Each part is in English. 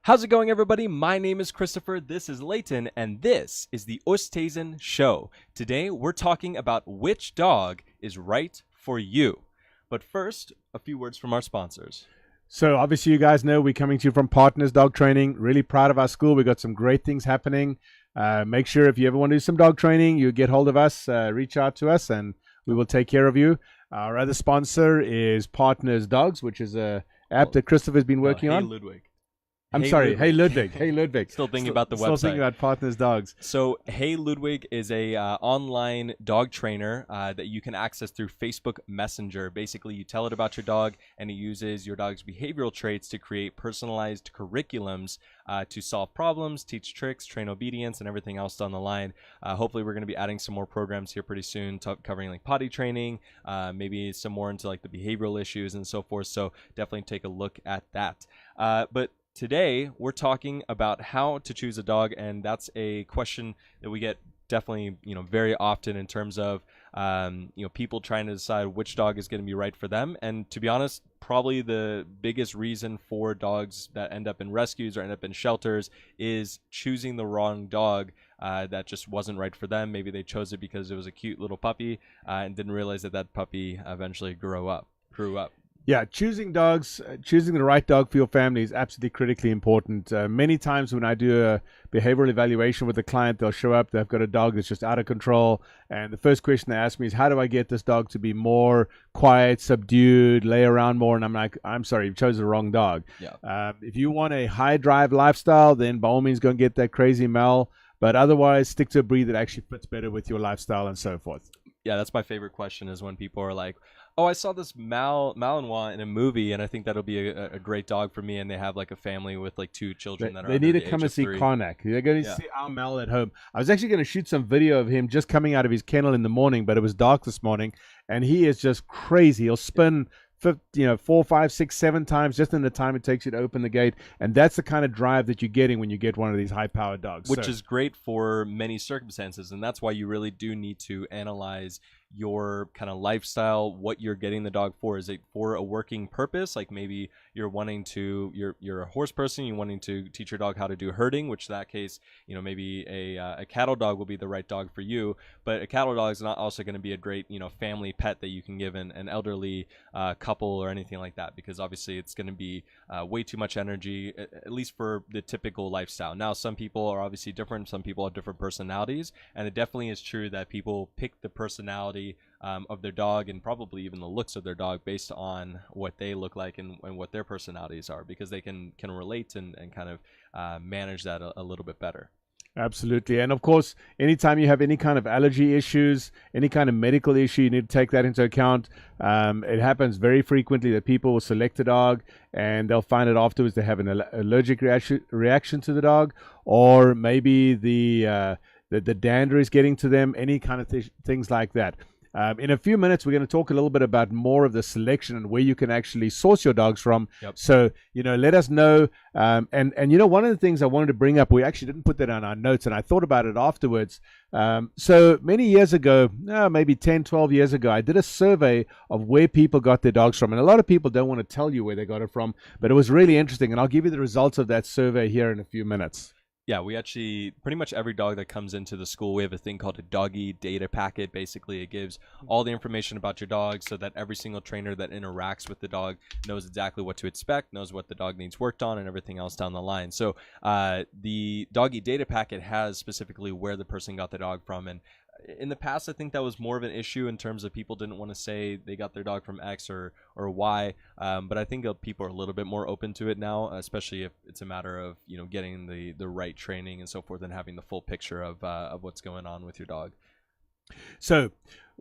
How's it going, everybody? My name is Christopher, this is Leighton, and this is the Oosthuisen Show. Today, we're talking about which dog is right for you. But first, a few words from our sponsors. So obviously you guys know we're coming to you from Partners Dog Training. Really proud of our school. We got some great things happening. Make sure if you ever want to do some dog training, you get hold of us, reach out to us, and we will take care of you. Our other sponsor is Partners Dogs, which is a app that Christopher's been working on. HeyLudwig. I'm sorry, HeyLudwig. HeyLudwig. Still thinking about the website. Still thinking about Partners Dogs. So HeyLudwig is a online dog trainer that you can access through Facebook Messenger. Basically, you tell it about your dog, and it uses your dog's behavioral traits to create personalized curriculums to solve problems, teach tricks, train obedience, and everything else down the line. Hopefully, we're going to be adding some more programs here pretty soon, covering like potty training, maybe some more into like the behavioral issues and so forth. So definitely take a look at that. But today, we're talking about how to choose a dog, and that's a question that we get definitely, very often in terms of, people trying to decide which dog is going to be right for them. And to be honest, probably the biggest reason for dogs that end up in rescues or end up in shelters is choosing the wrong dog that just wasn't right for them. Maybe they chose it because it was a cute little puppy and didn't realize that that puppy eventually grew up. Yeah, choosing dogs, choosing the right dog for your family is absolutely critically important. Many times when I do a behavioral evaluation with a client, they'll show up, they've got a dog that's just out of control, and the first question they ask me is, how do I get this dog to be more quiet, subdued, lay around more? And I'm like, I'm sorry, you've chosen the wrong dog. Yeah. If you want a high drive lifestyle, then by all means go and get that crazy Mel, but otherwise stick to a breed that actually fits better with your lifestyle and so forth. Yeah, that's my favorite question, is when people are like, oh, I saw this Malinois in a movie, and I think that'll be a great dog for me, and they have like a family with like 2 children that are They need to come and see Karnak. They're going to see our Mal at home. I was actually going to shoot some video of him just coming out of his kennel in the morning, but it was dark this morning, and he is just crazy. He'll spin 4, 5, 6, 7 times just in the time it takes you to open the gate, and that's the kind of drive that you're getting when you get one of these high-powered dogs. Which is great for many circumstances, and that's why you really do need to analyze your kind of lifestyle, what you're getting the dog for. Is it for a working purpose? Like maybe you're wanting to, you're a horse person, you're wanting to teach your dog how to do herding, which in that case, maybe a cattle dog will be the right dog for you. But a cattle dog is not also going to be a great, family pet that you can give an elderly couple or anything like that, because obviously it's going to be way too much energy, at least for the typical lifestyle. Now, some people are obviously different. Some people have different personalities, and it definitely is true that people pick the personality of their dog, and probably even the looks of their dog, based on what they look like and what their personalities are, because they can relate and kind of manage that a little bit better. Absolutely. And of course, anytime you have any kind of allergy issues, any kind of medical issue, you need to take that into account. It happens very frequently that people will select a dog and they'll find it afterwards they have an allergic reaction to the dog, or maybe the dander is getting to them, any kind of things like that. In a few minutes, we're going to talk a little bit about more of the selection and where you can actually source your dogs from. Yep. So, let us know. And one of the things I wanted to bring up, we actually didn't put that on our notes, and I thought about it afterwards. So many years ago, maybe 10, 12 years ago, I did a survey of where people got their dogs from. And a lot of people don't want to tell you where they got it from, but it was really interesting. And I'll give you the results of that survey here in a few minutes. Yeah, we actually, pretty much every dog that comes into the school, we have a thing called a doggy data packet. Basically, it gives all the information about your dog so that every single trainer that interacts with the dog knows exactly what to expect, knows what the dog needs worked on, and everything else down the line. So the doggy data packet has specifically where the person got the dog from. And in the past, I think that was more of an issue in terms of people didn't want to say they got their dog from X or Y. But I think people are a little bit more open to it now, especially if it's a matter of getting the right training and so forth, and having the full picture of what's going on with your dog. So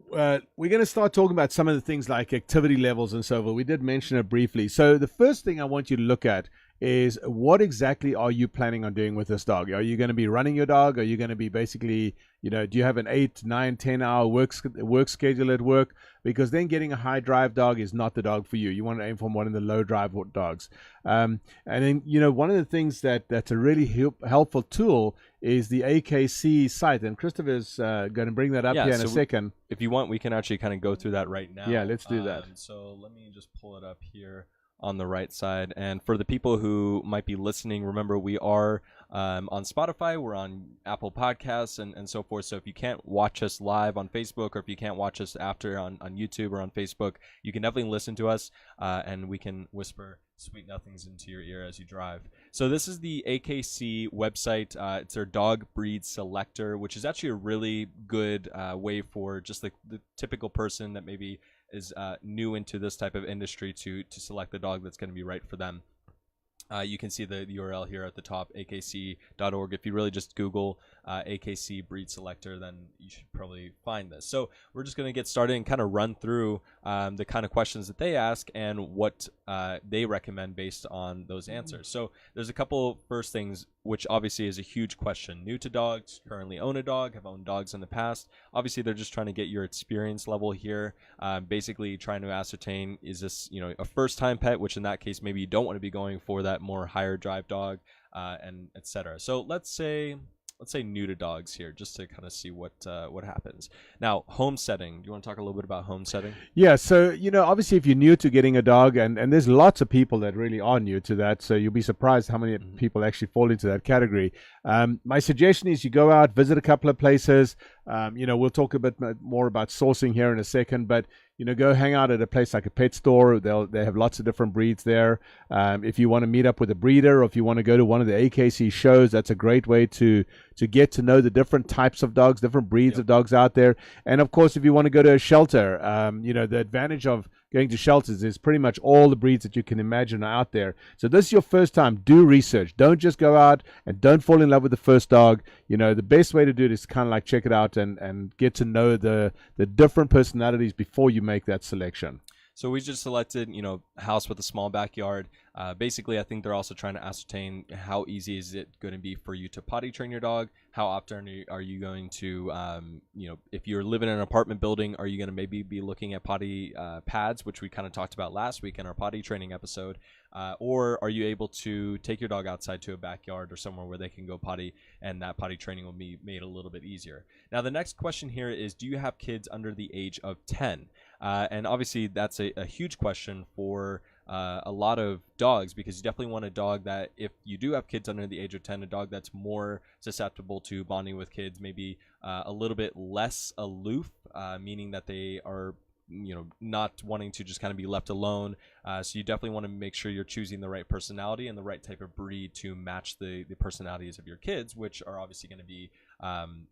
we're going to start talking about some of the things like activity levels and so forth. We did mention it briefly. So the first thing I want you to look at is, what exactly are you planning on doing with this dog? Are you going to be running your dog? Are you going to be basically, do you have an 8, 9, 10-hour work schedule at work? Because then getting a high drive dog is not the dog for you. You want to aim for one of the low drive dogs. And then, one of the things that's a really helpful tool is the AKC site. And Christopher's going to bring that up here in a second. If you want, we can actually kind of go through that right now. Yeah, let's do that. So let me just pull it up here on the right side. And for the people who might be listening, remember we are on Spotify, we're on Apple Podcasts and so forth. So if you can't watch us live on Facebook, or if you can't watch us after on YouTube or on Facebook, you can definitely listen to us, and we can whisper sweet nothings into your ear as you drive. So this is the AKC website. It's their dog breed selector, which is actually a really good way for just the typical person that maybe is new into this type of industry to select the dog that's going to be right for them. You can see the URL here at the top, akc.org. If you really just Google AKC breed selector, then you should probably find this. So we're just going to get started and kind of run through the kind of questions that they ask and what they recommend based on those answers. So there's a couple first things, which obviously is a huge question. New to dogs, currently own a dog, have owned dogs in the past. Obviously, they're just trying to get your experience level here. Basically trying to ascertain, is this, you know, a first-time pet, which in that case, maybe you don't want to be going for that more higher drive dog, and etc. So let's say new to dogs here, just to kind of see what happens. Now, home setting. Do you want to talk a little bit about home setting? Yeah, so, you know, obviously if you're new to getting a dog, and there's lots of people that really are new to that, so you'll be surprised how many people actually fall into that category. My suggestion is you go out, visit a couple of places. You know, we'll talk a bit more about sourcing here in a second, but, you know, go hang out at a place like a pet store. They have lots of different breeds there. If you want to meet up with a breeder, or if you want to go to one of the AKC shows, that's a great way to get to know the different types of dogs, different breeds of dogs out there. And of course, if you want to go to a shelter, you know, the advantage of going to shelters is pretty much all the breeds that you can imagine are out there. So this is your first time. Do research. Don't just go out and don't fall in love with the first dog. You know, the best way to do it is kind of like check it out and get to know the different personalities before you make that selection. So we just selected, you know, house with a small backyard. Basically, I think they're also trying to ascertain how easy is it going to be for you to potty train your dog? How often are you going to, you know, if you're living in an apartment building, are you going to maybe be looking at potty pads, which we kind of talked about last week in our potty training episode? Or are you able to take your dog outside to a backyard or somewhere where they can go potty, and that potty training will be made a little bit easier? Now, the next question here is, do you have kids under the age of 10? And obviously, that's a huge question for a lot of dogs, because you definitely want a dog that, if you do have kids under the age of 10, a dog that's more susceptible to bonding with kids, maybe a little bit less aloof, meaning that they are, you know, not wanting to just kind of be left alone. So you definitely want to make sure you're choosing the right personality and the right type of breed to match the personalities of your kids, which are obviously going to be,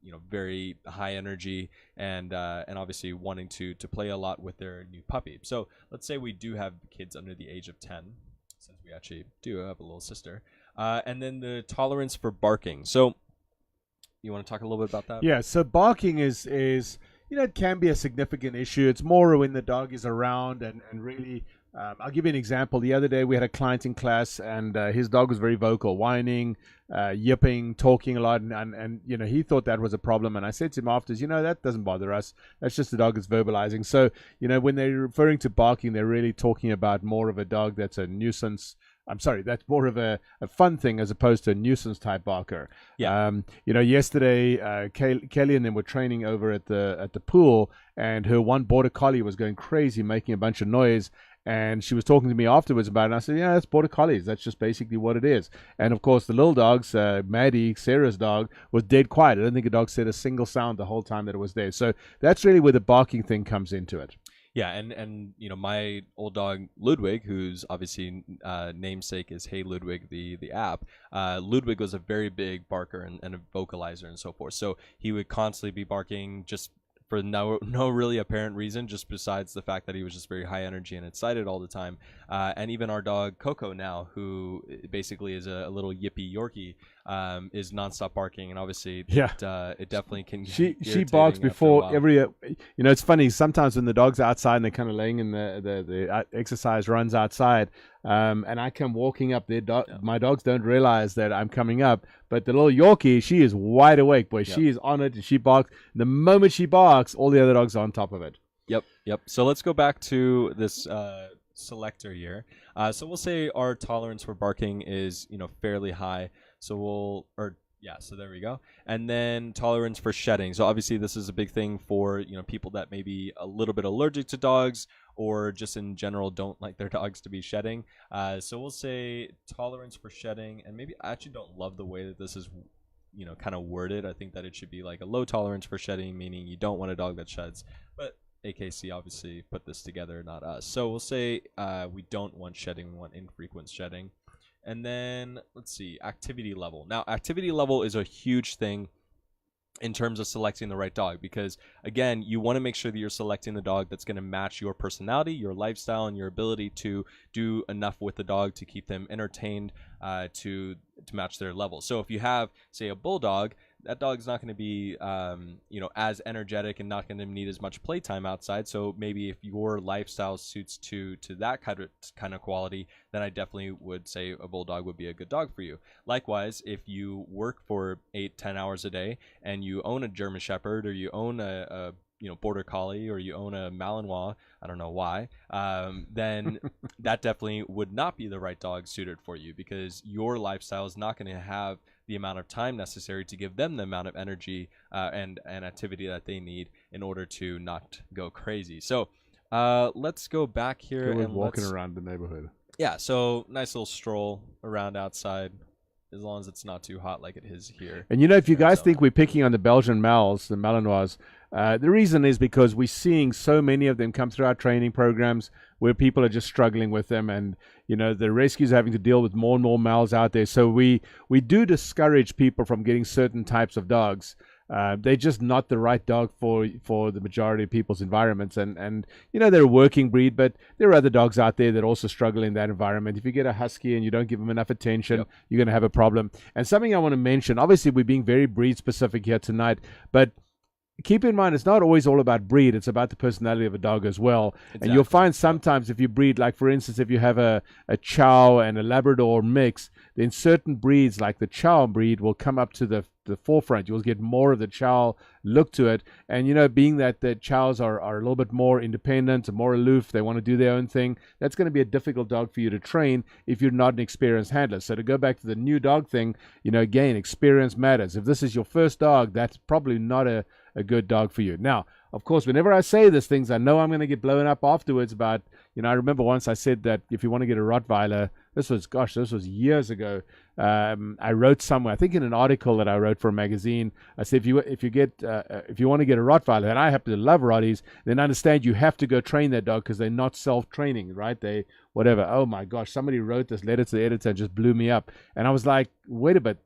you know, very high energy and obviously wanting to play a lot with their new puppy. So let's say we do have kids under the age of 10, since we actually do have a little sister, and then the tolerance for barking. So you want to talk a little bit about that? Yeah, so barking is you know, it can be a significant issue. It's more when the dog is around and really, I'll give you an example. The other day we had a client in class, and his dog was very vocal, whining, yipping, talking a lot, and you know, he thought that was a problem. And I said to him afterwards, you know, that doesn't bother us. That's just the dog that's verbalizing. So, you know, when they're referring to barking, they're really talking about more of a dog that's a nuisance. I'm sorry, that's more of a fun thing as opposed to a nuisance type barker. Yeah. You know, yesterday Kelly and them were training over at the pool, and her one border collie was going crazy, making a bunch of noise. And she was talking to me afterwards about it, and I said, yeah, that's border collies. That's just basically what it is. And of course, the little dogs, Maddie, Sarah's dog, was dead quiet. I don't think the dog said a single sound the whole time that it was there. So that's really where the barking thing comes into it. Yeah, and you know, my old dog Ludwig, whose obviously namesake is HeyLudwig, the app. Ludwig was a very big barker and a vocalizer and so forth. So he would constantly be barking just for no really apparent reason, just besides the fact that he was just very high energy and excited all the time. And even our dog Coco now, who basically is a little yippy Yorkie, is nonstop barking, and obviously it definitely can. She barks before every. You know, it's funny sometimes when the dog's outside and they're kind of laying in the exercise runs outside. And I come walking up there. My dogs don't realize that I'm coming up, but the little Yorkie, she is wide awake, boy. She is on it, and she barks. The moment she barks, all the other dogs are on top of it. Yep. So let's go back to this selector here. So we'll say our tolerance for barking is, you know, fairly high. So so there we go. And then tolerance for shedding. So obviously this is a big thing for, you know, people that may be a little bit allergic to dogs, or just in general don't like their dogs to be shedding. So we'll say tolerance for shedding, and maybe I actually don't love the way that this is, kind of worded. I think that it should be like a low tolerance for shedding, meaning you don't want a dog that sheds. But AKC obviously put this together, not us. So we'll say we don't want shedding, we want infrequent shedding. And then let's see, activity level. Now, activity level is a huge thing in terms of selecting the right dog, because again, you want to make sure that you're selecting the dog that's going to match your personality, your lifestyle, and your ability to do enough with the dog to keep them entertained, to match their level. So if you have, say, a bulldog, that dog's not going to be as energetic and not going to need as much playtime outside. So maybe if your lifestyle suits to that kind of quality, then I definitely would say a bulldog would be a good dog for you. Likewise, if you work for 8-10 hours a day and you own a German Shepherd, or you own a Border Collie, or you own a Malinois, I don't know why, then that definitely would not be the right dog suited for you, because your lifestyle is not going to have the amount of time necessary to give them the amount of energy and activity that they need in order to not go crazy. So let's go back here and walking around the neighborhood. Yeah, so nice little stroll around outside, as long as it's not too hot like it is here. And if you guys think we're picking on the Belgian Mals, the Malinois, the reason is because we're seeing so many of them come through our training programs where people are just struggling with them, and the rescues are having to deal with more and more males out there. So we do discourage people from getting certain types of dogs. They're just not the right dog for the majority of people's environments, and they're a working breed, but there are other dogs out there that also struggle in that environment. If you get a husky and you don't give them enough attention, you're going to have a problem. And something I want to mention, obviously we're being very breed specific here tonight, but keep in mind, it's not always all about breed. It's about the personality of a dog as well. Exactly. And you'll find sometimes if you breed, like for instance, if you have a Chow and a Labrador mix, then certain breeds like the Chow breed will come up to the forefront. You'll get more of the Chow look to it. And, being that the Chows are a little bit more independent and more aloof, they want to do their own thing, that's going to be a difficult dog for you to train if you're not an experienced handler. So to go back to the new dog thing, again, experience matters. If this is your first dog, that's probably not a good dog for you. Now, of course, whenever I say these things, I know I'm going to get blown up afterwards about, I remember once I said that if you want to get a Rottweiler, this was years ago. I wrote somewhere, I think in an article that I wrote for a magazine, I said, if you want to get a Rottweiler, and I happen to love Rotties, then understand you have to go train that dog, because they're not self-training, right? They, whatever. Oh my gosh, somebody wrote this letter to the editor and just blew me up. And I was like, wait a bit.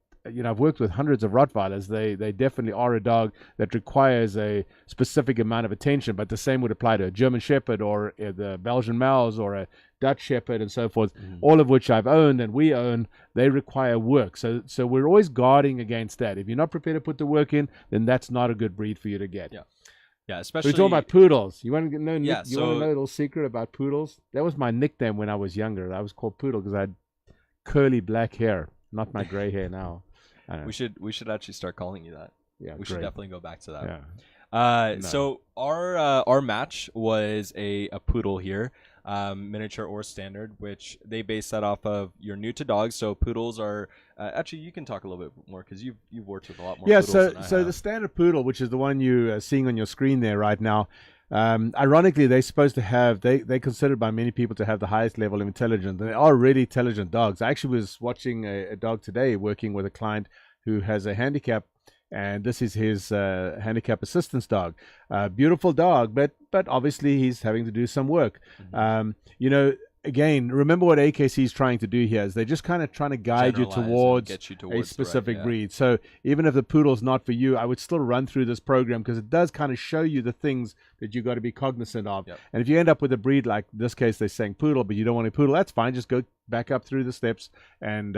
I've worked with hundreds of Rottweilers. They definitely are a dog that requires a specific amount of attention, but the same would apply to a German Shepherd or the Belgian Mals or a Dutch Shepherd and so forth, all of which I've owned and we own. They require work. So we're always guarding against that. If you're not prepared to put the work in, then that's not a good breed for you to get. Yeah, especially... We're talking about poodles. You want to know, want to know a little secret about poodles? That was my nickname when I was younger. I was called Poodle because I had curly black hair, not my gray hair now. We should actually start calling you that. Yeah, we should definitely go back to that. Yeah. No. So our match was a poodle here, miniature or standard, which they base that off of you're new to dogs. So poodles are actually, you can talk a little bit more because you've worked with a lot more. Yeah. Poodles than I So have. the standard poodle, which is the one you're seeing on your screen there right now. Ironically, they're supposed to have, they're considered by many people to have the highest level of intelligence. They are really intelligent dogs. I actually was watching a dog today working with a client who has a handicap, and this is his handicap assistance dog. Beautiful dog, but obviously he's having to do some work. Again, remember what AKC is trying to do here is they're just kind of trying to guide you towards a specific breed. So even if the poodle's not for you, I would still run through this program because it does kind of show you the things that you got to be cognizant of. Yep. And if you end up with a breed like this case, they're saying poodle, but you don't want a poodle, that's fine. Just go back up through the steps, and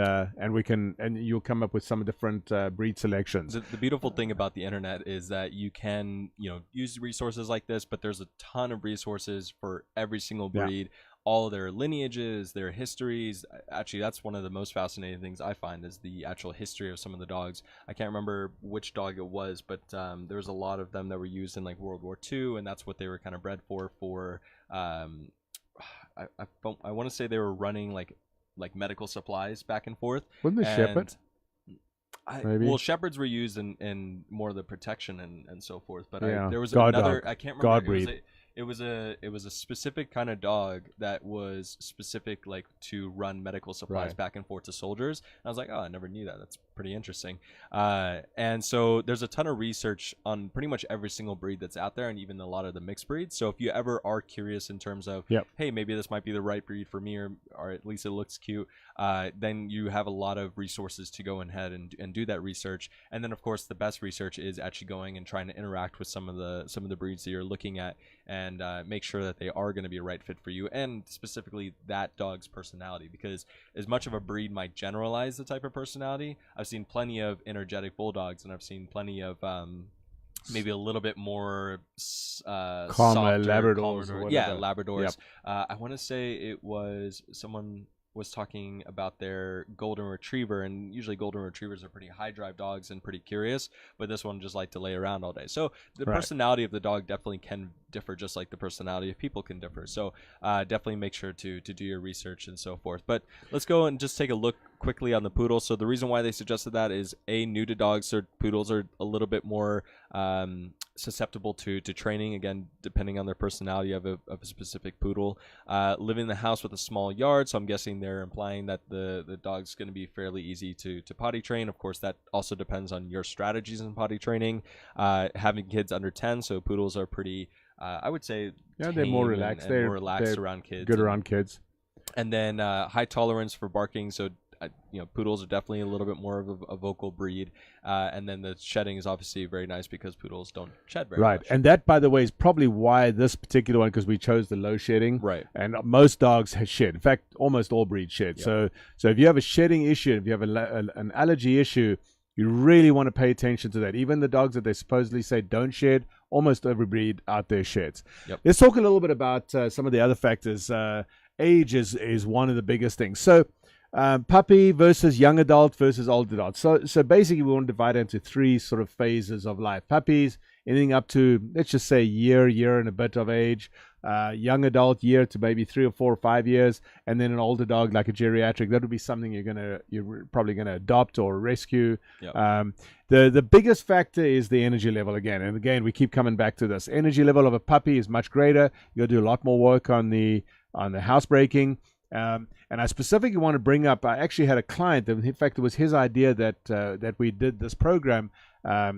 you'll come up with some different breed selections. The beautiful thing about the internet is that you can use resources like this, but there's a ton of resources for every single breed. All their lineages, their histories. Actually, that's one of the most fascinating things I find is the actual history of some of the dogs. I can't remember which dog it was, but there was a lot of them that were used in like World War II, and that's what they were kind of bred for. I want to say they were running like medical supplies back and forth. Wasn't the shepherd? Maybe. Well, shepherds were used in more of the protection and so forth. But yeah. there was God another. dog. I can't remember. God breed. It was a specific kind of dog that was specific like to run medical supplies Right. back and forth to soldiers. And I was like, oh, I never knew that. That's pretty interesting. And so there's a ton of research on pretty much every single breed that's out there, and even a lot of the mixed breeds. So if you ever are curious in terms of, Yep. hey, maybe this might be the right breed for me, or at least it looks cute, then you have a lot of resources to go ahead and do that research. And then of course the best research is actually going and trying to interact with some of the breeds that you're looking at, and make sure that they are going to be a right fit for you, and specifically that dog's personality. Because as much of a breed might generalize the type of personality, I've seen plenty of energetic bulldogs, and I've seen plenty of maybe a little bit more Calmer Labradors or whatever. Yeah, Labradors. Yep. I want to say it was someone was talking about their golden retriever, and usually golden retrievers are pretty high drive dogs and pretty curious, but this one just like to lay around all day. So the Right. personality of the dog definitely can differ, just like the personality of people can differ. So definitely make sure to do your research and so forth. But let's go and just take a look quickly on the poodle. So the reason why they suggested that is new to dogs, so poodles are a little bit more susceptible to training, again depending on their personality of a specific poodle. Live in the house with a small yard, so I'm guessing they're implying that the dog's going to be fairly easy to potty train. Of course, that also depends on your strategies in potty training. Having kids under 10, so poodles are pretty I would say They're more relaxed. and They're more relaxed they're around kids, good around kids. and then high tolerance for barking. So poodles are definitely a little bit more of a vocal breed, and then the shedding is obviously very nice because poodles don't shed very Right, much. and that, by the way, is probably why this particular one, because we chose the low shedding. Right. And most dogs shed. In fact, almost all breeds shed. Yeah. So if you have a shedding issue, if you have an allergy issue, you really want to pay attention to that. Even the dogs that they supposedly say don't shed, almost every breed out there sheds. Yep. Let's talk a little bit about some of the other factors. Age is one of the biggest things. So puppy versus young adult versus old adult. So basically we want to divide it into three sort of phases of life. Puppies, anything up to, let's just say year and a bit of age. Young adult, year to maybe 3 or 4 or 5 years, and then an older dog like a geriatric. That would be something you're probably gonna adopt or rescue. Yep. The biggest factor is the energy level again, and again we keep coming back to this. Energy level of a puppy is much greater. You got to do a lot more work on the housebreaking. And I specifically want to bring up, I actually had a client that, in fact, it was his idea that we did this program.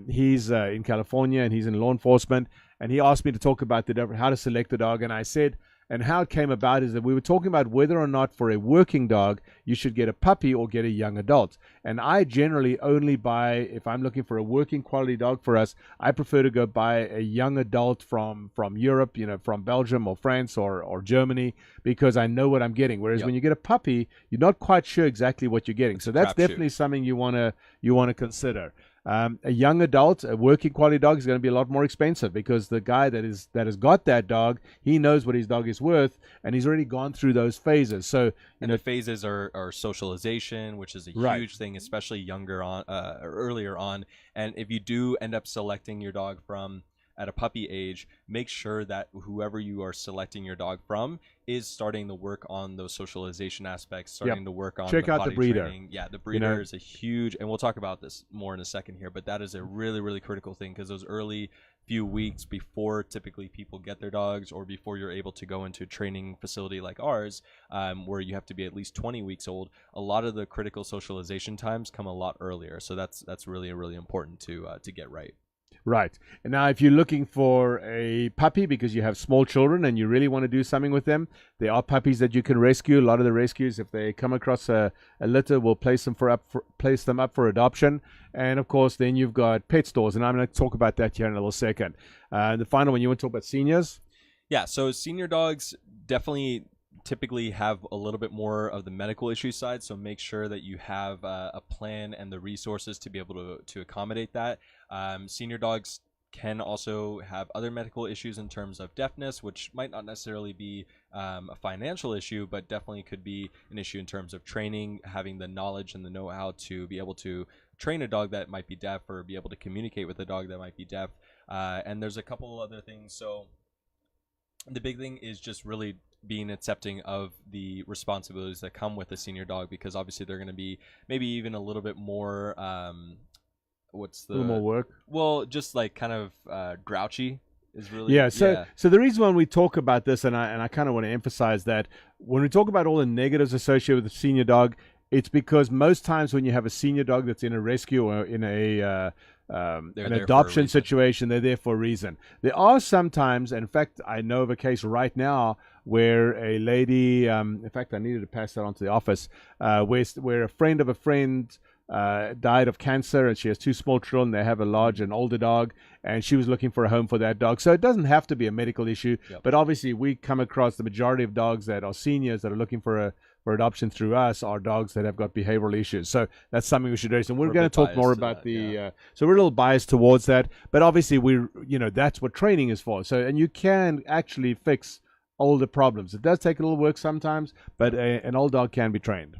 He's in California and he's in law enforcement, and he asked me to talk about how to select a dog. And I said, and how it came about is that we were talking about whether or not for a working dog you should get a puppy or get a young adult. And I generally only buy, if I'm looking for a working quality dog for us, I prefer to go buy a young adult from Europe, from Belgium or France or Germany, because I know what I'm getting. Whereas Yep. when you get a puppy, you're not quite sure exactly what you're getting. So that's crapshoot. definitely something you want to consider. A young adult, a working quality dog, is going to be a lot more expensive because the guy that has got that dog, he knows what his dog is worth, and he's already gone through those phases. So And the phases are socialization, which is a Right. huge thing, especially younger on or earlier on. And if you do end up selecting your dog from at a puppy age, make sure that whoever you are selecting your dog from is starting to work on those socialization aspects, starting to work on Check out the potty breeder. training. Yeah, the breeder is a huge, and we'll talk about this more in a second here, but that is a really, really critical thing, because those early few weeks before typically people get their dogs, or before you're able to go into a training facility like ours, where you have to be at least 20 weeks old, a lot of the critical socialization times come a lot earlier. So that's really, really important to get right. Right. And now if you're looking for a puppy because you have small children and you really want to do something with them, there are puppies that you can rescue. A lot of the rescues, if they come across a litter, will place them up for adoption. And of course, then you've got pet stores, and I'm going to talk about that here in a little second. The final one, you want to talk about seniors? Yeah, so senior dogs definitely typically have a little bit more of the medical issue side, so make sure that you have a plan and the resources to be able to accommodate that. Senior dogs can also have other medical issues in terms of deafness, which might not necessarily be a financial issue, but definitely could be an issue in terms of training, having the knowledge and the know-how to be able to train a dog that might be deaf, or be able to communicate with a dog that might be deaf. And there's a couple other things. So the big thing is just really being accepting of the responsibilities that come with a senior dog, because obviously they're going to be maybe even a little bit more A little more work. well, just like kind of grouchy is really Yeah. So the reason why we talk about this, and I kind of want to emphasize that when we talk about all the negatives associated with a senior dog, it's because most times when you have a senior dog that's in a rescue or in an adoption situation, they're there for a reason. There are sometimes, in fact, I know of a case right now where a lady, in fact, I needed to pass that on to the office, where a friend of a friend died of cancer, and she has 2 small children. They have a large and older dog, and she was looking for a home for that dog. So it doesn't have to be a medical issue, but obviously we come across the majority of dogs that are seniors that are looking for adoption through us are dogs that have got behavioral issues. So that's something we should address. And we're going to talk more about so we're a little biased towards that, but obviously that's what training is for. So, and you can actually fix older problems. It does take a little work sometimes, but an old dog can be trained.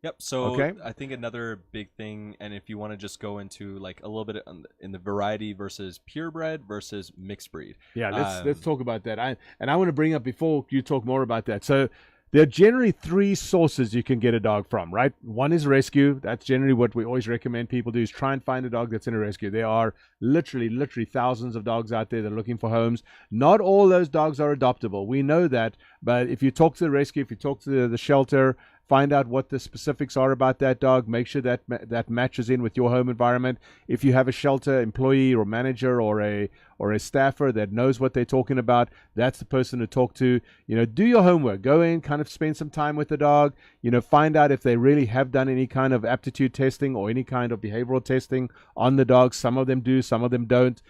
Yep. So I think another big thing, and if you want to just go into like a little bit in the variety versus purebred versus mixed breed. Yeah, let's talk about that. I want to bring up before you talk more about that. So there are generally 3 sources you can get a dog from, right? One is rescue. That's generally what we always recommend people do, is try and find a dog that's in a rescue. There are literally thousands of dogs out there that are looking for homes. Not all those dogs are adoptable. We know that, but if you talk to the rescue, if you talk to the shelter, find out what the specifics are about that dog. Make sure that that matches in with your home environment. If you have a shelter employee or manager or a staffer that knows what they're talking about, that's the person to talk to. Do your homework. Go in, kind of spend some time with the dog. Find out if they really have done any kind of aptitude testing or any kind of behavioral testing on the dog. Some of them do, some of them don't.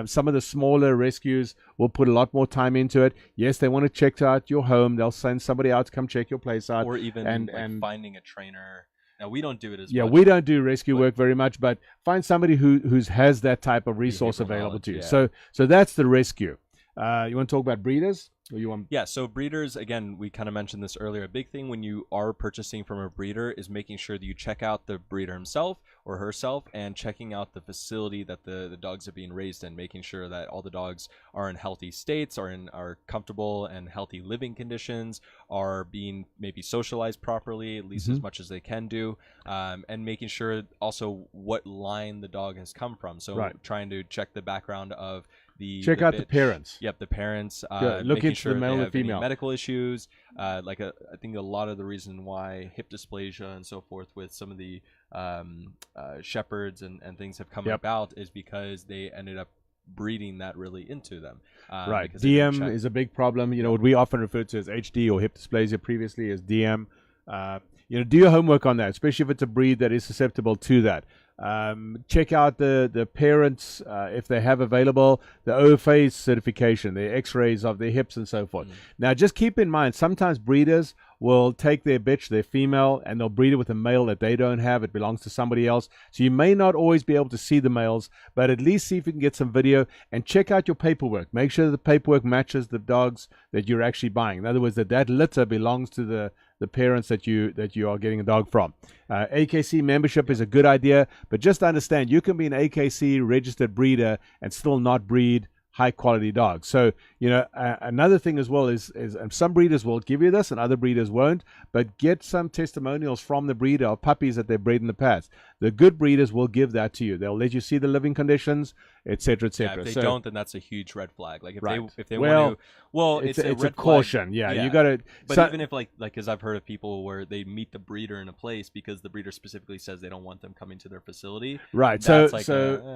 Some of the smaller rescues will put a lot more time into it. Yes, they want to check out your home. They'll send somebody out to come check your place out. Or even finding a trainer. Now, we don't do it as much. Yeah, we don't do rescue work very much, but find somebody who has that type of resource available to you. So that's the rescue. You want to talk about breeders? Yeah, so breeders, again, we kind of mentioned this earlier. A big thing when you are purchasing from a breeder is making sure that you check out the breeder himself or herself and checking out the facility that the dogs are being raised in, making sure that all the dogs are in healthy states, are comfortable and healthy living conditions, are being maybe socialized properly, at least as much as they can do, and making sure also what line the dog has come from. So trying to check the background of check out the parents. Yep, the parents. Look into sure the male they and have female any medical issues. I think a lot of the reason why hip dysplasia and so forth with some of the shepherds and things have come about is because they ended up breeding that really into them. Right. DM is a big problem. What we often refer to as HD or hip dysplasia previously as DM. Do your homework on that, especially if it's a breed that is susceptible to that. Check out the parents if they have available the OFA certification, the x-rays of their hips and so forth. Now just keep in mind, sometimes breeders will take their bitch, their female, and they'll breed it with a male that they don't have. It belongs to somebody else. So you may not always be able to see the males, but at least see if you can get some video and check out your paperwork. Make sure the paperwork matches the dogs that you're actually buying. In other words, that litter belongs to the parents that you are getting a dog from. AKC membership is a good idea, but just understand you can be an AKC registered breeder and still not breed high quality dogs. So another thing as well is some breeders will give you this and other breeders won't, but get some testimonials from the breeder of puppies that they've bred in the past. The good breeders will give that to you. They'll let you see the living conditions, etc., etc. Yeah, if they don't, then that's a huge red flag. Like if they want to, it's a caution. Yeah, you got to. But even if like because I've heard of people where they meet the breeder in a place because the breeder specifically says they don't want them coming to their facility. Right. So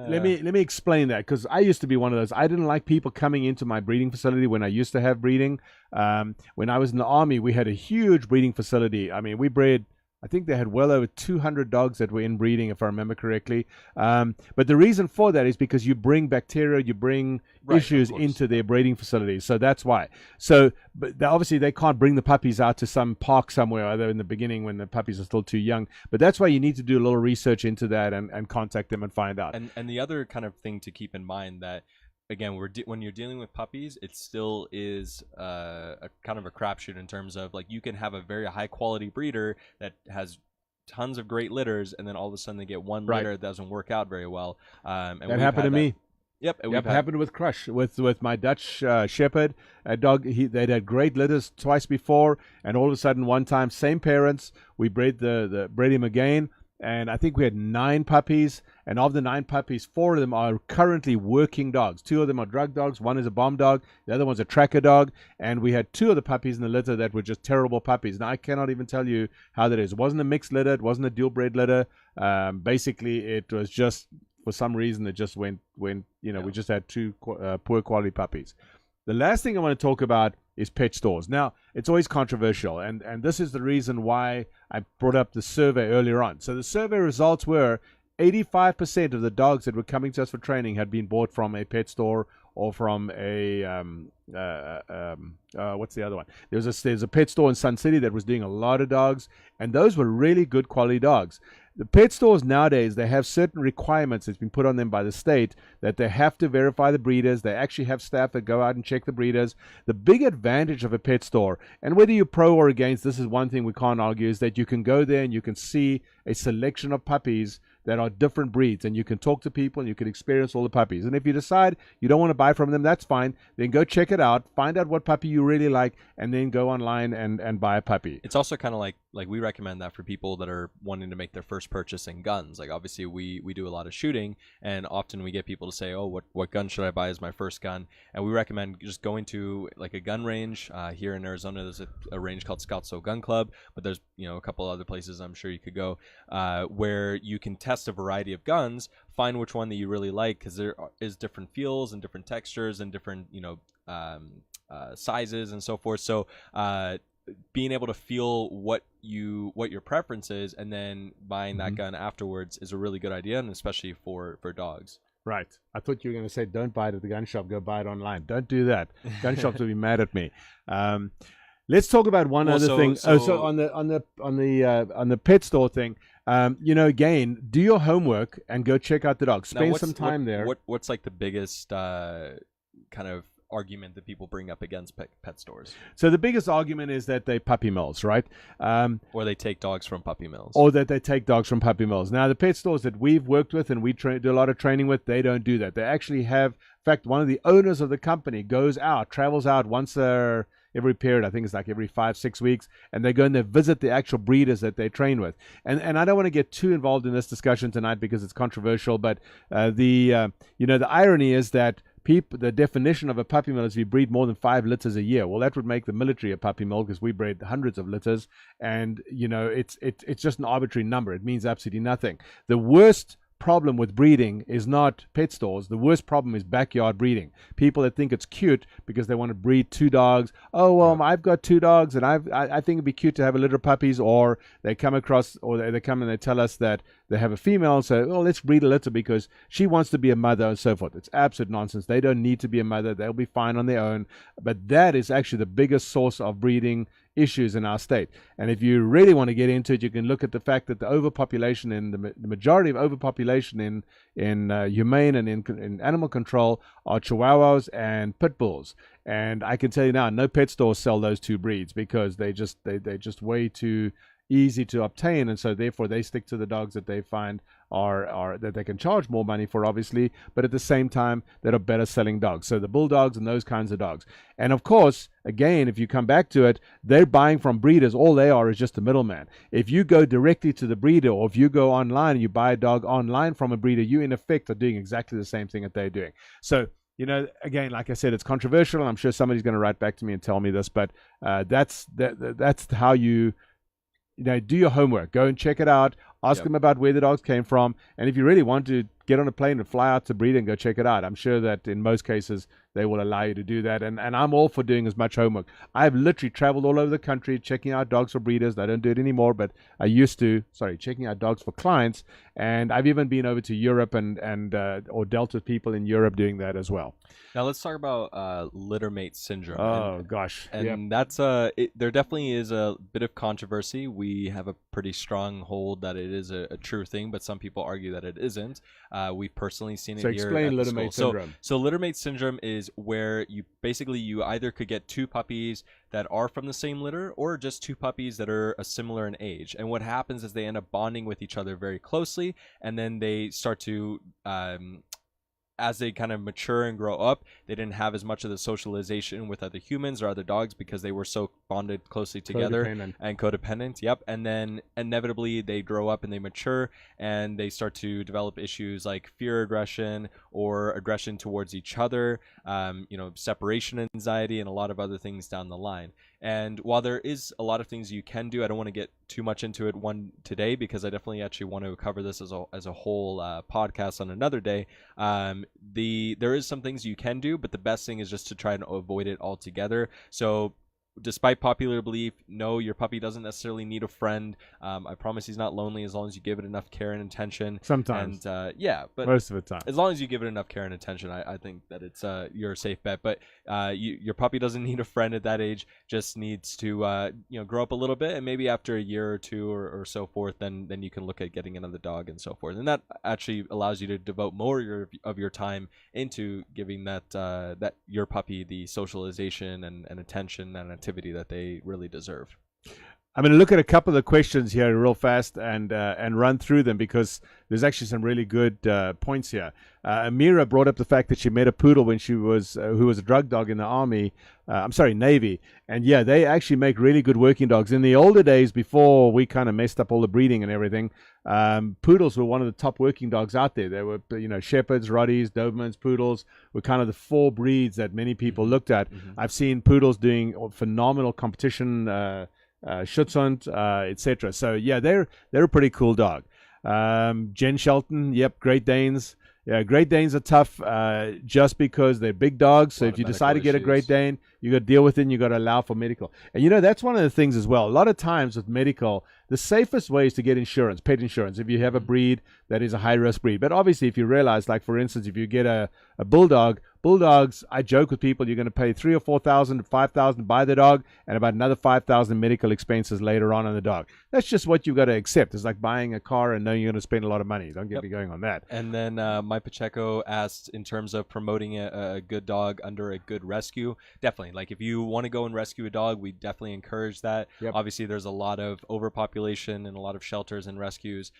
let me explain that, because I used to be one of those. I didn't like people coming into my breeding facility when I used to have breeding. When I was in the Army, we had a huge breeding facility. I mean, we bred, I think they had well over 200 dogs that were in breeding, if I remember correctly. But the reason for that is because you bring bacteria, you bring issues into their breeding facilities. So that's why. So, but obviously they can't bring the puppies out to some park somewhere, either in the beginning when the puppies are still too young. But that's why you need to do a little research into that and contact them and find out. And the other kind of thing to keep in mind that, again, when you're dealing with puppies, it still is a kind of a crapshoot in terms of, like, you can have a very high quality breeder that has tons of great litters, and then all of a sudden they get one litter that doesn't work out very well. And that happened to me. Yep, it happened with Crush, with my Dutch Shepherd, a dog. They'd had great litters twice before, and all of a sudden one time, same parents, we bred him again. and I think we had 9 puppies. And of the 9 puppies, 4 of them are currently working dogs. 2 of them are drug dogs. 1 is a bomb dog. The other one's a tracker dog. And we had 2 of the puppies in the litter that were just terrible puppies. Now, I cannot even tell you how that is. It wasn't a mixed litter. It wasn't a dual bred litter. Basically, it was just, for some reason, it just went we just had 2 poor quality puppies. The last thing I want to talk about is pet stores. Now, it's always controversial, and this is the reason why I brought up the survey earlier on. So the survey results were 85% of the dogs that were coming to us for training had been bought from a pet store or from a what's the other one? There's a pet store in Sun City that was doing a lot of dogs, and those were really good quality dogs. The pet stores nowadays, they have certain requirements that's been put on them by the state that they have to verify the breeders. They actually have staff that go out and check the breeders. The big advantage of a pet store, and whether you're pro or against, this is one thing we can't argue, is that you can go there and you can see a selection of puppies that are different breeds, and you can talk to people and you can experience all the puppies. And if you decide you don't want to buy from them, that's fine. Then go check it out, find out what puppy you really like, and then go online and buy a puppy. It's also kind of like we recommend that for people that are wanting to make their first purchase in guns. Like, obviously we do a lot of shooting, and often we get people to say, oh, what gun should I buy as my first gun? And we recommend just going to like a gun range. Here in Arizona, there's a range called Scottsdale Gun Club, but there's a couple other places I'm sure you could go where you can test a variety of guns, find which one that you really like, because there is different feels and different textures and different sizes and so forth. So being able to feel what your preference is and then buying that gun afterwards is a really good idea, and especially for dogs. Right. I thought you were going to say don't buy it at the gun shop, go buy it online. Don't do that. Gun shops will be mad at me. Let's talk about one other thing. So on the pet store thing, again, do your homework and go check out the dog. Spend some time there. What's like the biggest kind of argument that people bring up against pet stores? So the biggest argument is that they puppy mills, right? Or they take dogs from puppy mills. Or that they take dogs from puppy mills. Now, the pet stores that we've worked with and we do a lot of training with, they don't do that. They actually have, in fact, one of the owners of the company travels out once every period, I think it's like every 5-6 weeks, and they go and they visit the actual breeders that they train with. And I don't want to get too involved in this discussion tonight because it's controversial, but the irony is that the definition of a puppy mill is if you breed more than 5 litters a year. Well, that would make the military a puppy mill because we breed hundreds of litters, and it's just an arbitrary number. It means absolutely nothing. The worst problem with breeding is not pet stores. The worst problem is backyard breeding. People that think it's cute because they want to breed 2 dogs. Oh, well, I've got 2 dogs and I think it'd be cute to have a litter of puppies. Or they come across, or they come and they tell us that they have a female, so let's breed a litter because she wants to be a mother and so forth. It's absolute nonsense. They don't need to be a mother. They'll be fine on their own. But that is actually the biggest source of breeding issues in our state. And if you really want to get into it, you can look at the fact that the overpopulation and the majority of overpopulation in humane and in animal control are Chihuahuas and Pit Bulls. And I can tell you now, no pet stores sell those 2 breeds because they're just way too easy to obtain, and so therefore they stick to the dogs that they find are that they can charge more money for, obviously, but at the same time that are better selling dogs. So the bulldogs and those kinds of dogs. And of course, again, if you come back to it, they're buying from breeders. All they are is just a middleman. If you go directly to the breeder, or if you go online and you buy a dog online from a breeder, you in effect are doing exactly the same thing that they're doing. So again, like I said, it's controversial, and I'm sure somebody's going to write back to me and tell me this, but that's how you do your homework. Go and check it out. Ask them about where the dogs came from. And if you really want to get on a plane and fly out to breed and go check it out, I'm sure that in most cases they will allow you to do that. And I'm all for doing as much homework. I've literally traveled all over the country checking out dogs for breeders. I don't do it anymore, but I used to. Checking out dogs for clients. And I've even been over to Europe or dealt with people in Europe doing that as well. Now let's talk about littermate syndrome. Oh, gosh. And that's there definitely is a bit of controversy. We have a pretty strong hold that it is a true thing, but some people argue that it isn't. We've personally seen it here. So explain littermate syndrome. So littermate syndrome is where you either could get 2 puppies that are from the same litter, or just 2 puppies that are similar in age. And what happens is they end up bonding with each other very closely, and then they start to as they kind of mature and grow up, they didn't have as much of the socialization with other humans or other dogs because they were so bonded closely together and codependent. Yep. And then inevitably they grow up and they mature and they start to develop issues like fear aggression or aggression towards each other, separation anxiety, and a lot of other things down the line. And while there is a lot of things you can do, I don't want to get too much into it today because I definitely actually want to cover this as a whole podcast on another day. There is some things you can do, but the best thing is just to try and avoid it altogether. So despite popular belief, no, your puppy doesn't necessarily need a friend. I promise he's not lonely as long as you give it enough care and attention. Sometimes. And but most of the time. As long as you give it enough care and attention, I think that it's you're a safe bet. But your puppy doesn't need a friend at that age, just needs to grow up a little bit, and maybe after a year or two or so forth, then you can look at getting another dog and so forth. And that actually allows you to devote more of your time into giving that your puppy the socialization and attention and activity that they really deserve. I'm going to look at a couple of the questions here real fast and run through them because there's actually some really good points here. Amira brought up the fact that she met a poodle when she was who was a drug dog in the army. Navy. And yeah, they actually make really good working dogs. In the older days, before we kind of messed up all the breeding and everything, poodles were one of the top working dogs out there. They were, Shepherds, Rotties, Dobermans, poodles were kind of the four breeds that many people looked at. I've seen poodles doing phenomenal competition. Schutzhund, etc. So yeah, they're a pretty cool dog. Jen Shelton, yep, Great Danes. Yeah, Great Danes are tough just because they're big dogs. So if you decide to get a Great Dane, you got to deal with it and you got to allow for medical. And that's one of the things as well. A lot of times with medical, the safest way is to get insurance, pet insurance, if you have a breed that is a high-risk breed. But obviously, if you realize, like for instance, if you get a bulldog, bulldogs, I joke with people, you're going to pay $3,000 or $4,000, $5,000 to buy the dog, and about another $5,000 medical expenses later on the dog. That's just what you've got to accept. It's like buying a car and knowing you're going to spend a lot of money. Don't get me going on that. And then Mike Pacheco asked, in terms of promoting a good dog under a good rescue, definitely. Like if you want to go and rescue a dog, we definitely encourage that. Obviously, there's a lot of overpopulation and a lot of shelters and rescues.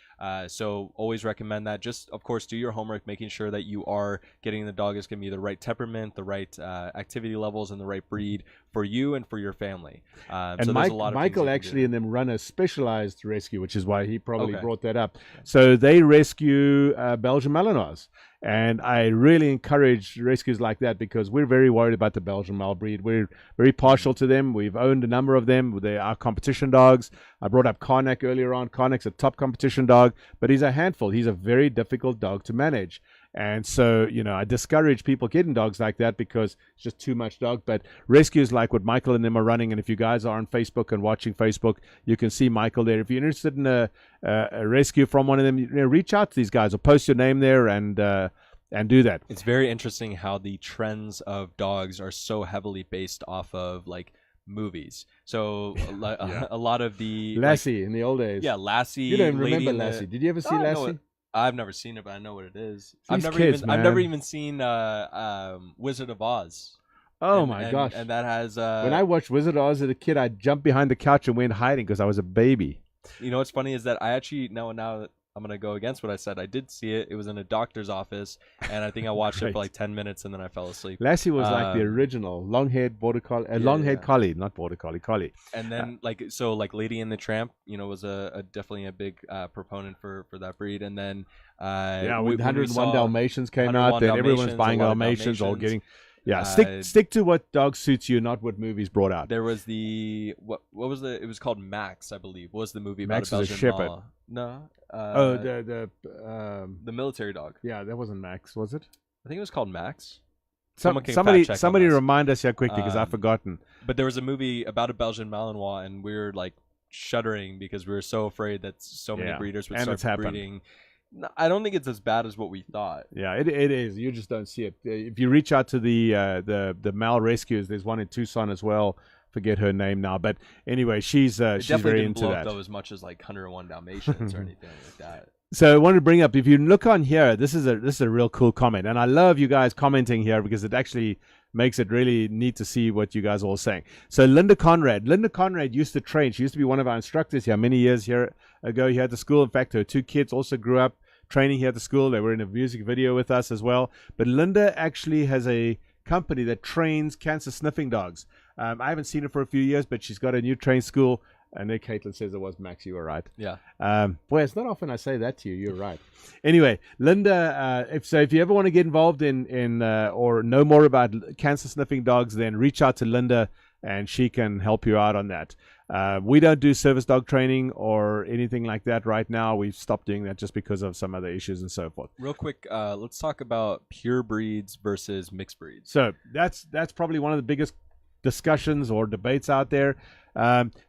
So always recommend that. Just, of course, do your homework, making sure that you are getting the dog is going to be the right temperament, the right activity levels, and the right breed for you and for your family. And so Michael actually and them run a specialized rescue, which is why he probably brought that up. So they rescue Belgian Malinois. And I really encourage rescues like that because we're very worried about the Belgian Mal breed. We're very partial to them. We've owned a number of them. They are competition dogs. I brought up Karnak earlier on. Karnak's a top competition dog, but he's a handful. He's a very difficult dog to manage. And so, I discourage people getting dogs like that because it's just too much dog. But rescues like what Michael and them are running, and if you guys are on Facebook and watching Facebook, you can see Michael there. If you're interested in a rescue from one of them, reach out to these guys or post your name there and do that. It's very interesting how the trends of dogs are so heavily based off of movies. So a lot of the Lassie in the old days. Yeah, Lassie. You don't remember Lassie? Did you ever see Lassie? I've never seen it, but I know what it is. I've never even seen Wizard of Oz. Oh my gosh! And that has when I watched Wizard of Oz as a kid, I jumped behind the couch and went hiding because I was a baby. What's funny is that I actually now I'm going to go against what I said. I did see it. It was in a doctor's office, and I think I watched it for like 10 minutes, and then I fell asleep. Lassie was like the original long-haired border collie, long-haired collie, not border collie. And then Lady and the Tramp, was definitely a big proponent for that breed. And then with 101 Dalmatians came out, then everyone's buying Dalmatians, all getting. Yeah, stick to what dog suits you, not what movies brought out. There was what was it was called Max, I believe. What was the movie Max about a Belgian shepherd. Mal? No. The military dog. Yeah, that wasn't Max, was it? I think it was called Max. Somebody remind us here quickly because I've forgotten. But there was a movie about a Belgian Malinois, and we were shuddering because we were so afraid that so many breeders would start breeding. No, I don't think it's as bad as what we thought. Yeah, it is. You just don't see it. If you reach out to the Mal rescues, there's one in Tucson as well. Forget her name now, but anyway, she's very into that. Definitely didn't blow up though as much as 101 Dalmatians or anything like that. So I wanted to bring up, if you look on here, this is a real cool comment, and I love you guys commenting here because it actually makes it really neat to see what you guys are all saying. So Linda Conrad used to train. She used to be one of our instructors here many years ago here at the school. In fact, her two kids also grew up training here at the school. They were in a music video with us as well. But Linda actually has a company that trains cancer sniffing dogs. I haven't seen her for a few years, but she's got a new training school. And then Caitlin says it was Max. You were right. Yeah. Boy, it's not often I say that to you. You're right. Anyway, Linda, if you ever want to get involved in or know more about cancer sniffing dogs, then reach out to Linda and she can help you out on that. We don't do service dog training or anything like that right now. We've stopped doing that just because of some other issues and so forth. Real quick, let's talk about pure breeds versus mixed breeds. So that's probably one of the biggest discussions or debates out there.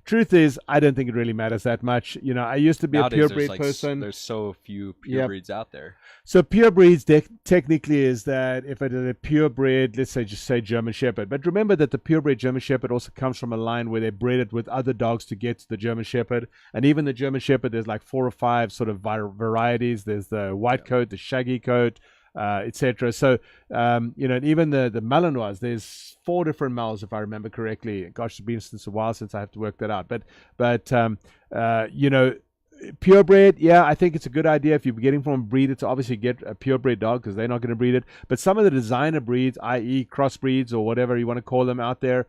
Truth is, I don't think it really matters that much. You know, I used to be Nowadays, a purebred person. There's so few pure breeds out there. So purebreds technically is that if it is a purebred, let's say just say German Shepherd. But remember that the purebred German Shepherd also comes from a line where they bred it with other dogs to get to the German Shepherd. And even the German Shepherd, there's like 4 or 5 sort of varieties. There's the white coat, the shaggy coat, etc. So, you know, and even the Malinois, there's 4 different males, if I remember correctly. Gosh, it's been since a while since I have to work that out. But you know, purebred, yeah, I think it's a good idea if you're getting from a breeder to obviously get a purebred dog because they're not going to breed it. But some of the designer breeds, i.e. crossbreeds or whatever you want to call them out there,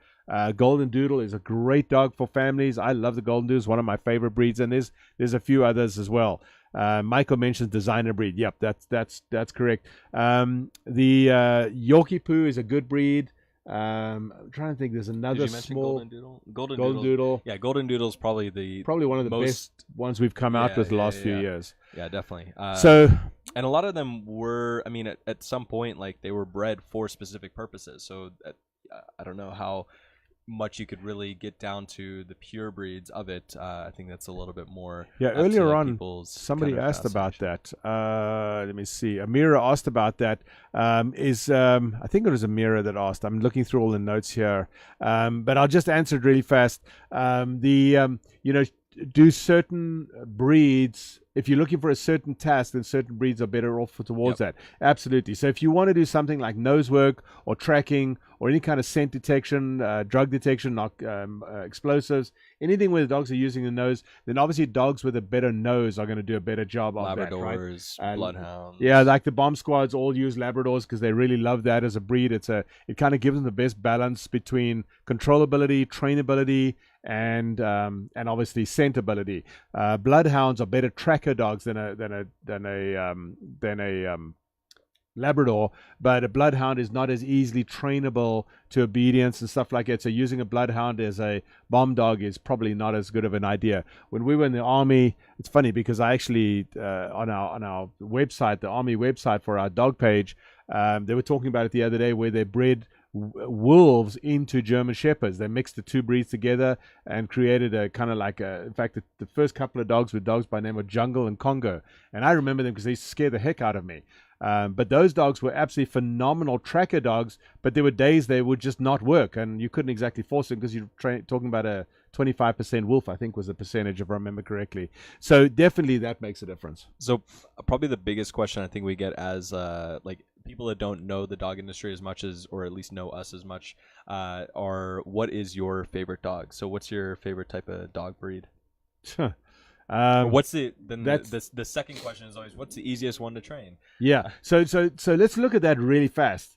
Golden Doodle is a great dog for families. I love the Golden Doodle. It's one of my favorite breeds, and there's a few others as well. Michael mentions designer breed. Yep, that's correct. The Yorkie Poo is a good breed. I'm trying to think. There's another small Golden Doodle. Golden Doodle. Yeah, Golden Doodle is probably one of the best ones we've come out with the last few years. Yeah, definitely. And a lot of them were, I mean, at some point, like they were bred for specific purposes. So I don't know how much you could really get down to the pure breeds of it. I think that's a little bit more. Yeah, earlier on, somebody asked about that. Let me see. Amira asked about that. I think it was Amira that asked. I'm looking through all the notes here, but I'll just answer it really fast. You know, do certain breeds, if you're looking for a certain task, then certain breeds are better off towards that. Absolutely. So if you want to do something like nose work or tracking or any kind of scent detection, drug detection, explosives, anything where the dogs are using the nose, then obviously dogs with a better nose are going to do a better job of that, right? Labradors, bloodhounds. Yeah, like the bomb squads all use Labradors because they really love that as a breed. It kind of gives them the best balance between controllability, trainability, and obviously scent ability. Bloodhounds are better tracker dogs than a Labrador, but a bloodhound is not as easily trainable to obedience and stuff like that. So using a bloodhound as a bomb dog is probably not as good of an idea. When we were in the army, it's funny because I actually on our website, the army website for our dog page, they were talking about it the other day where they bred wolves into German Shepherds. They mixed the 2 breeds together and created a kind of like in fact, the first couple of dogs were dogs by the name of Jungle and Congo. And I remember them because they used to scare the heck out of me. But those dogs were absolutely phenomenal tracker dogs, but there were days they would just not work, and you couldn't exactly force them because you're talking about a 25% wolf, I think was the percentage, if I remember correctly. So definitely that makes a difference. So probably the biggest question I think we get as like people that don't know the dog industry as much as, or at least know us as much, are what is your favorite dog? So what's your favorite type of dog breed? What's the second question is always, what's the easiest one to train? Yeah. So let's look at that really fast.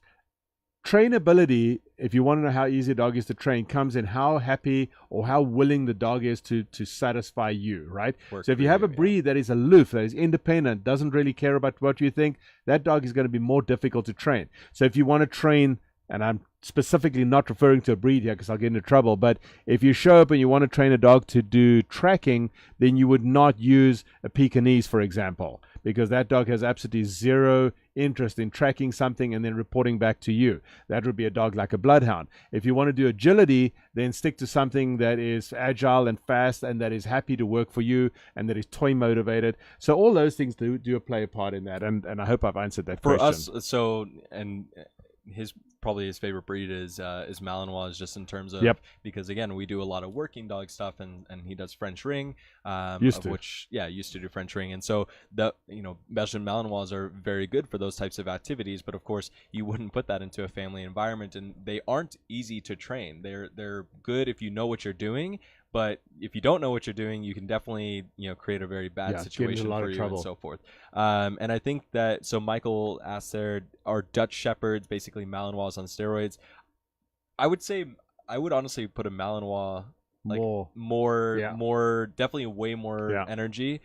Trainability, if you want to know how easy a dog is to train, comes in how happy or how willing the dog is to satisfy you, right? So if you have a breed that is aloof, that is independent, doesn't really care about what you think, that dog is going to be more difficult to train. So if you want to train, and I'm specifically not referring to a breed here because I'll get into trouble, but if you show up and you want to train a dog to do tracking, then you would not use a Pekingese, for example, because that dog has absolutely zero interest in tracking something and then reporting back to you. That would be a dog like a bloodhound. If you want to do agility, then stick to something that is agile and fast and that is happy to work for you and that is toy motivated. So all those things do play a part in that, and I hope I've answered that question. For us, so, and probably his favorite breed is Malinois, just in terms of, because again, we do a lot of working dog stuff, and he does French ring, used to do French ring, and so Belgian Malinois are very good for those types of activities, but of course you wouldn't put that into a family environment, and they aren't easy to train. They're good if you know what you're doing, But if you don't know what you're doing, you can definitely, create a very bad Yeah, get into a situation lot for of you trouble. and so forth. And I think that, so Michael asked there, are Dutch Shepherds basically Malinois on steroids? I would honestly put a Malinois like Yeah. more, definitely way more Yeah. energy,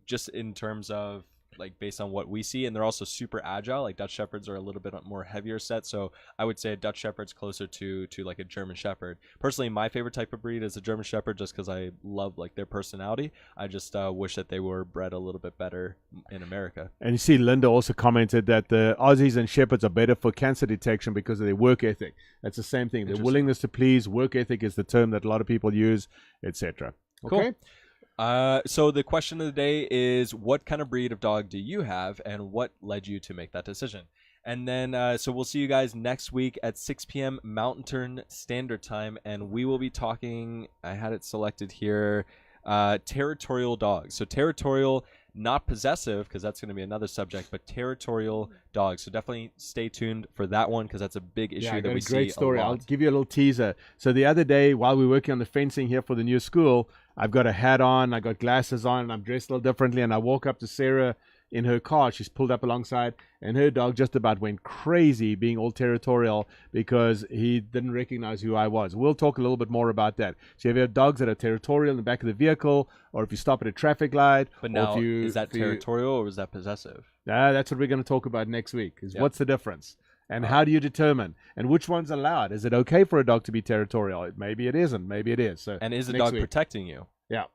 just in terms of like based on what we see. And they're also super agile. Like Dutch Shepherds are a little bit more heavier set, so I would say a Dutch Shepherd's closer to like a German Shepherd. Personally, my favorite type of breed is a German Shepherd, just because I love like their personality. I just wish that they were bred a little bit better in America. And you see, Linda also commented that the Aussies and Shepherds are better for cancer detection because of their work ethic. That's the same thing. Their willingness to please, work ethic is the term that a lot of people use, etc. Okay. Cool. So the question of the day is, what kind of breed of dog do you have, and what led you to make that decision? And then, so we'll see you guys next week at 6 p.m. Mountain Standard Time, and we will be talking, I had it selected here, Territorial Dogs. So Territorial, not possessive, because that's going to be another subject, but Territorial Dogs. So definitely stay tuned for that one, because that's a big issue that we see a lot. Great story. I'll give you a little teaser. So the other day, while we were working on the fencing here for the new school, I've got a hat on, I got glasses on, and I'm dressed a little differently, and I walk up to Sarah in her car. She's pulled up alongside, and her dog just about went crazy being all territorial because he didn't recognize who I was. We'll talk a little bit more about that. So if you have dogs that are territorial in the back of the vehicle, or if you stop at a traffic light. But now, is that territorial or is that possessive? That's what we're going to talk about next week, is what's the difference? And how do you determine? And which one's allowed? Is it okay for a dog to be territorial? Maybe it isn't. Maybe it is. So and is the dog protecting you? Yeah.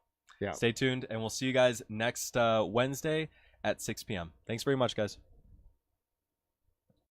Stay tuned, and we'll see you guys next Wednesday at 6 p.m. Thanks very much, guys.